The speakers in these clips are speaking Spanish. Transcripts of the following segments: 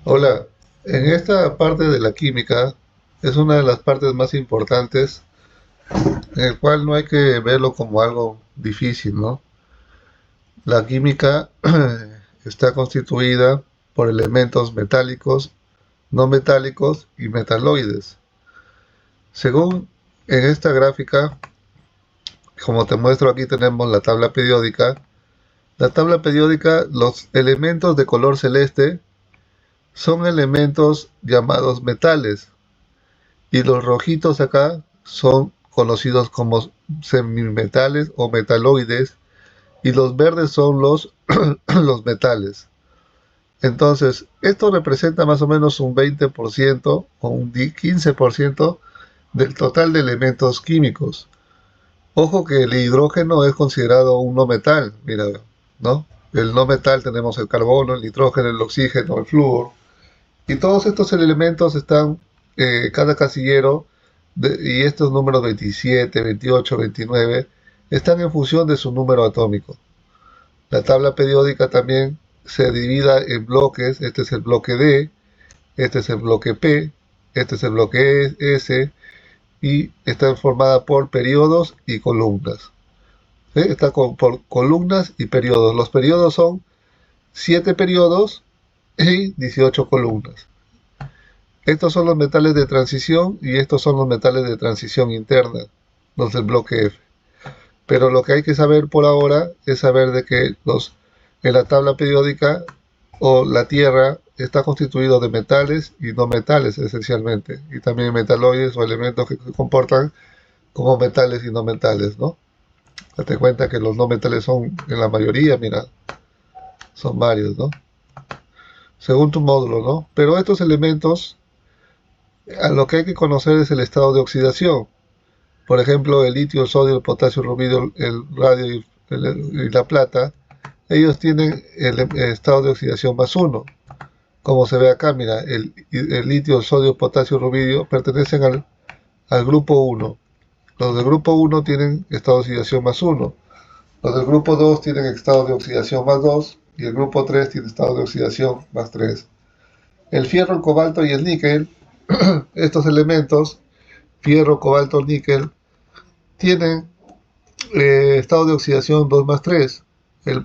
Hola, en esta parte de la química es una de las partes más importantes, en el cual no hay que verlo como algo difícil, ¿no? La química está constituida por elementos metálicos, no metálicos y metaloides. Según en esta gráfica, como te muestro aquí, tenemos la tabla periódica. La tabla periódica, los elementos de color celeste son elementos llamados metales, y los rojitos acá son conocidos como semimetales o metaloides, y los verdes son los metales. Entonces, esto representa más o menos un 20% o un 15% del total de elementos químicos. Ojo que el hidrógeno es considerado un no metal, mira, ¿no? El no metal tenemos el carbono, el nitrógeno, el oxígeno, el flúor, y todos estos elementos están, cada casillero, y estos números 27, 28, 29, están en función de su número atómico. La tabla periódica también se divide en bloques. Este es el bloque D, este es el bloque P, este es el bloque S, y está formada por periodos y columnas. ¿Sí? Está por columnas y periodos. Los periodos son 7 periodos y 18 columnas. Estos son los metales de transición y estos son los metales de transición interna, los del bloque F. Pero lo que hay que saber por ahora es saber de que en la tabla periódica, o la Tierra, está constituido de metales y no metales esencialmente, y también metaloides o elementos que se comportan como metales y no metales, ¿no? Date cuenta que los no metales son, en la mayoría, mira, son varios, ¿no? Según tu módulo, ¿no? Pero estos elementos, a lo que hay que conocer es el estado de oxidación. Por ejemplo, el litio, el sodio, el potasio, el rubidio, el radio y la plata, ellos tienen el estado de oxidación +1. Como se ve acá, mira, el litio, el sodio, el potasio, el rubidio pertenecen al grupo 1. Los del grupo 1 tienen estado de oxidación +1. Los del grupo 2 tienen estado de oxidación +2. Y el grupo 3 tiene estado de oxidación +3. El fierro, el cobalto y el níquel, estos elementos, fierro, cobalto, níquel, tienen estado de oxidación 2+3. El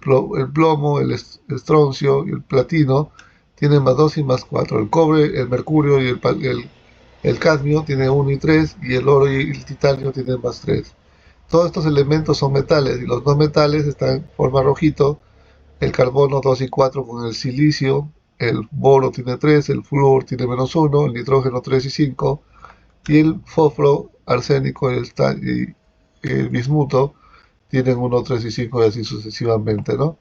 plomo, el estroncio y el platino tienen +2 y +4. El cobre, el mercurio y el cadmio tienen 1 y 3, y el oro y el titanio tienen +3. Todos estos elementos son metales, y los no metales están en forma rojito. El carbono 2 y 4 con el silicio, el boro tiene 3, el flúor tiene -1, el nitrógeno 3 y 5, y el fósforo, arsénico y el bismuto tienen 1, 3 y 5, y así sucesivamente, ¿no?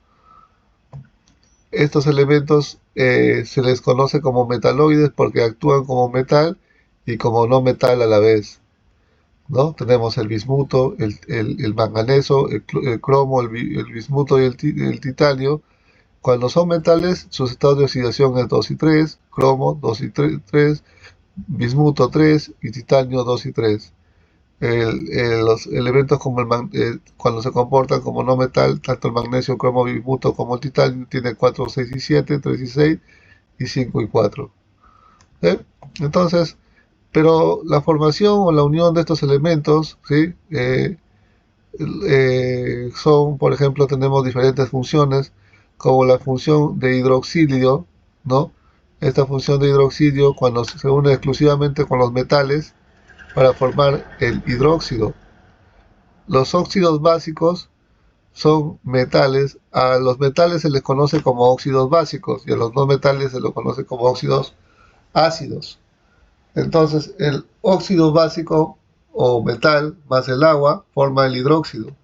Estos elementos se les conoce como metaloides porque actúan como metal y como no metal a la vez, ¿no? Tenemos el bismuto, el manganeso, el cromo, el bismuto y el titanio. Cuando son metales, sus estados de oxidación es 2 y 3, cromo 2 y 3, bismuto 3 y titanio 2 y 3. Los elementos como cuando se comportan como no metal, tanto el magnesio, el cromo, bismuto como el titanio, tiene 4, 6 y 7, 3 y 6, y 5 y 4. ¿Eh? Entonces, pero la formación o la unión de estos elementos, ¿sí? Son, por ejemplo, tenemos diferentes funciones, como la función de hidroxilio, ¿no? Esta función de hidroxilio, cuando se une exclusivamente con los metales para formar el hidróxido. Los óxidos básicos son metales. A los metales se les conoce como óxidos básicos, y a los no metales se los conoce como óxidos ácidos. Entonces, el óxido básico o metal más el agua forma el hidróxido.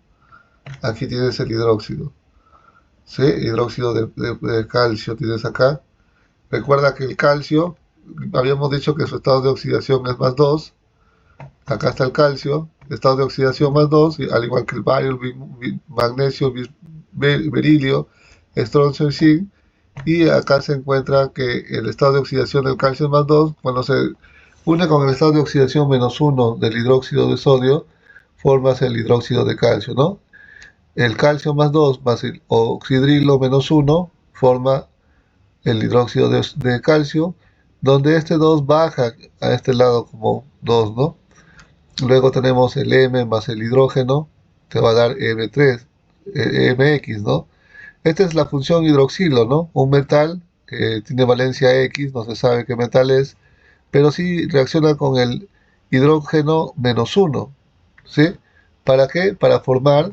Aquí tienes el hidróxido, ¿sí? Hidróxido de calcio tienes acá. Recuerda que el calcio, habíamos dicho que su estado de oxidación es +2. Acá está el calcio, estado de oxidación +2, al igual que el bario, el magnesio, berilio, estroncio y zinc. Y acá se encuentra que el estado de oxidación del calcio es +2. Cuando se une con el estado de oxidación -1 del hidróxido de sodio, formas el hidróxido de calcio, ¿no? El calcio +2 más el oxidrilo -1 forma el hidróxido de calcio, donde este 2 baja a este lado como 2, ¿no? Luego tenemos el M más el hidrógeno, te va a dar M3, MX, ¿no? Esta es la función hidroxilo, ¿no? Un metal que tiene valencia X, no se sabe qué metal es, pero sí reacciona con el hidrógeno menos uno, ¿sí? ¿Para qué? Para formar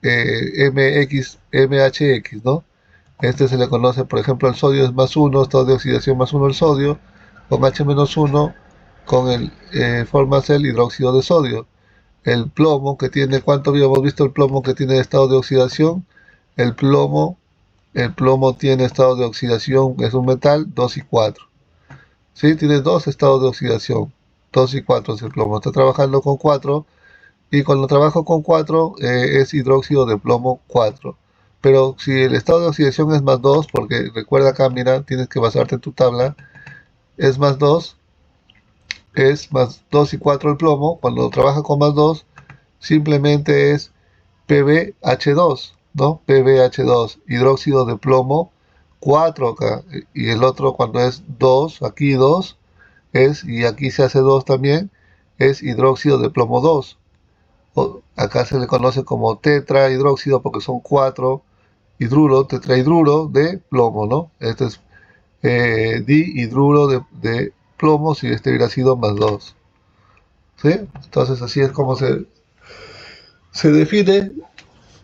MHX, ¿no? Este se le conoce, por ejemplo, el sodio es más uno, estado de oxidación más uno el sodio, con H menos uno, con el formas el hidróxido de sodio. El plomo que tiene, ¿cuánto habíamos visto el plomo que tiene estado de oxidación? El plomo, el plomo tiene estado de oxidación, es un metal, 2 y 4. ¿Sí? Tiene dos estados de oxidación, 2 y 4 es el plomo. Está trabajando con 4 y cuando trabajo con 4 es hidróxido de plomo 4. Pero si el estado de oxidación es más 2, porque recuerda acá, mira, tienes que basarte en tu tabla, es más 2, es más 2 y 4 el plomo. Cuando trabaja con más 2, simplemente es PbH2, ¿no? PbH2, hidróxido de plomo 4 acá. Y el otro cuando es 2, aquí 2, y aquí se hace 2 también, es hidróxido de plomo 2. Acá se le conoce como tetrahidróxido porque son 4 hidruro, tetrahidruro de plomo, ¿no? Este es dihidruro de plomo si este hubiera sido más 2. ¿Sí? Entonces así es como se define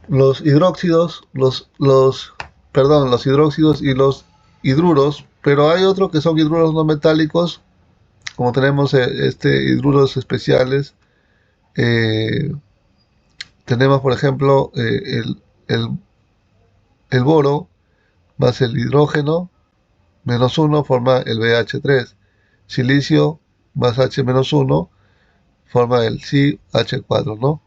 los hidróxidos, los hidróxidos y los hidruros, pero hay otros que son hidruros no metálicos, como tenemos hidruros especiales. eh, Tenemos, por ejemplo, el boro más el hidrógeno menos uno forma el BH3. Silicio más H menos uno forma el CH4, ¿no?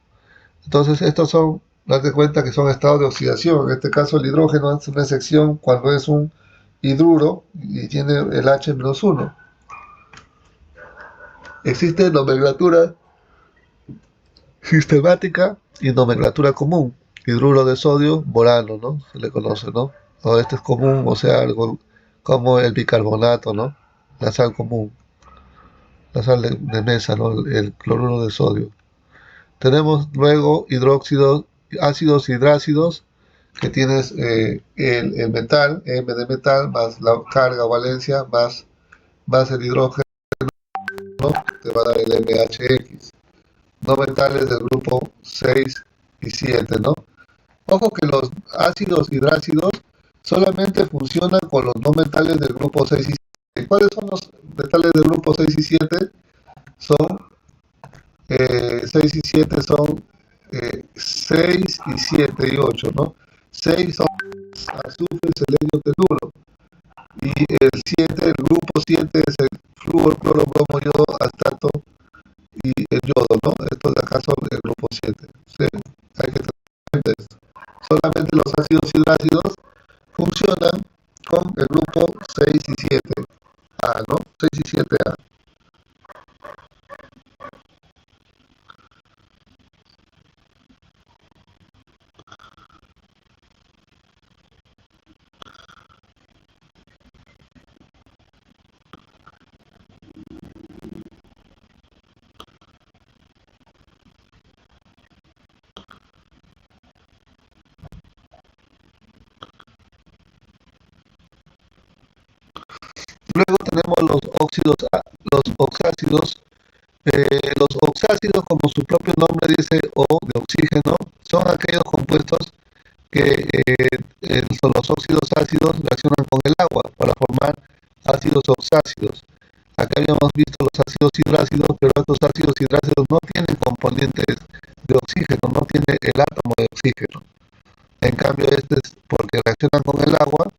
Entonces, estos son, date cuenta que son estados de oxidación. En este caso, el hidrógeno es una sección cuando es un hidruro y tiene el H menos uno. Existe nomenclatura sistemática y nomenclatura común. Hidruro de sodio, borano, ¿no? Se le conoce, ¿no? O este es común, o sea, algo como el bicarbonato, ¿no? La sal común, la sal de mesa, ¿no? El cloruro de sodio. Tenemos luego hidróxidos, ácidos hidrácidos, que tienes el metal, M de metal, más la carga o valencia, más el hidrógeno, te va a dar el MHX. No metales del grupo 6 y 7, ¿no? Ojo que los ácidos hidrácidos solamente funcionan con los no metales del grupo 6 y 7. ¿Cuáles son los metales del grupo 6 y 7? Son 6 y 7 son 6 y 7 y 8, ¿no? 6 son azufre, selenio, teluro. Y el 7, el grupo 7 es el flúor, cloro, bromo, yodo, astato y el yodo, ¿no? Estos de acá son el grupo 7. ¿Sí? Hay que tener esto. Solamente los ácidos hidrácidos funcionan con el grupo 6 y 7A, ¿no? 6 y 7A. Luego tenemos los óxidos, los oxácidos. Los oxácidos, como su propio nombre dice, o de oxígeno, son aquellos compuestos que son los óxidos ácidos reaccionan con el agua para formar ácidos oxácidos. Acá habíamos visto los ácidos hidrácidos, pero estos ácidos hidrácidos no tienen componentes de oxígeno, no tiene el átomo de oxígeno. En cambio, este es porque reaccionan con el agua,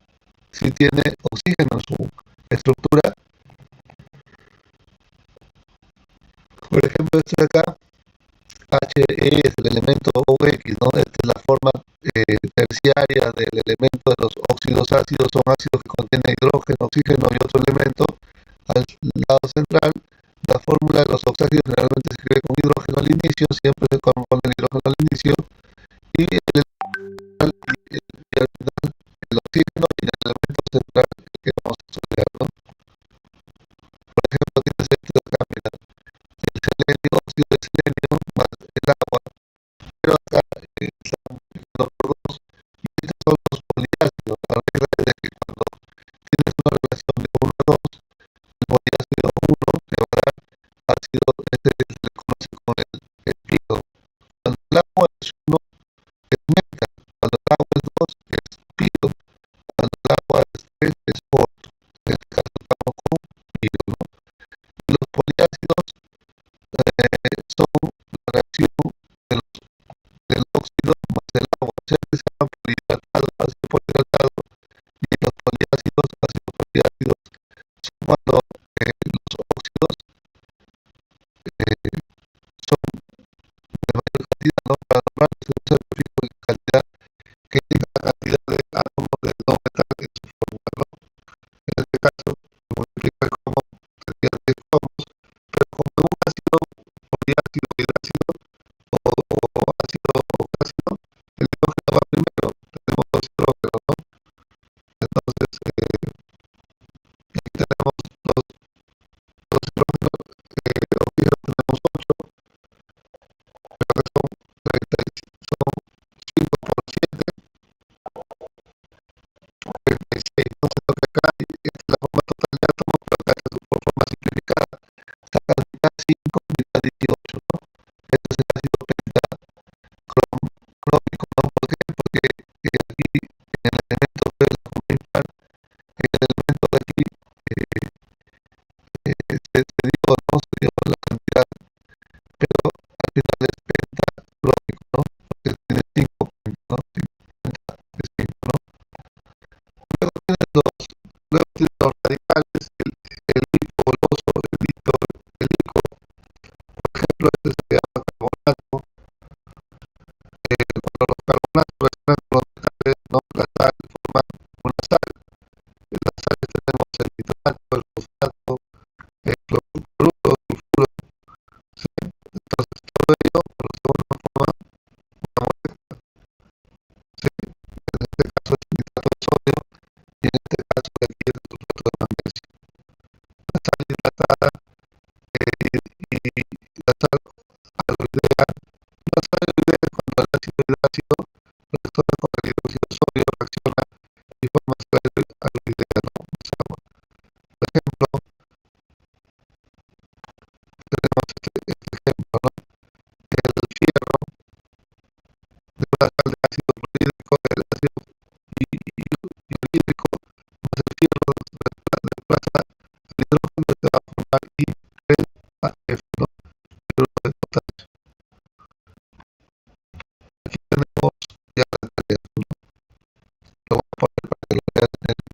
sí tiene oxígeno en su estructura. Por ejemplo, este de acá, He es el elemento OX, ¿no? Esta es la forma terciaria del elemento de los óxidos ácidos, son ácidos que contienen hidrógeno, oxígeno y otro elemento. Al lado central, la fórmula de los oxácidos generalmente se escribe con hidrógeno al inicio, siempre se compone el hidrógeno al inicio, y al final el oxígeno y el el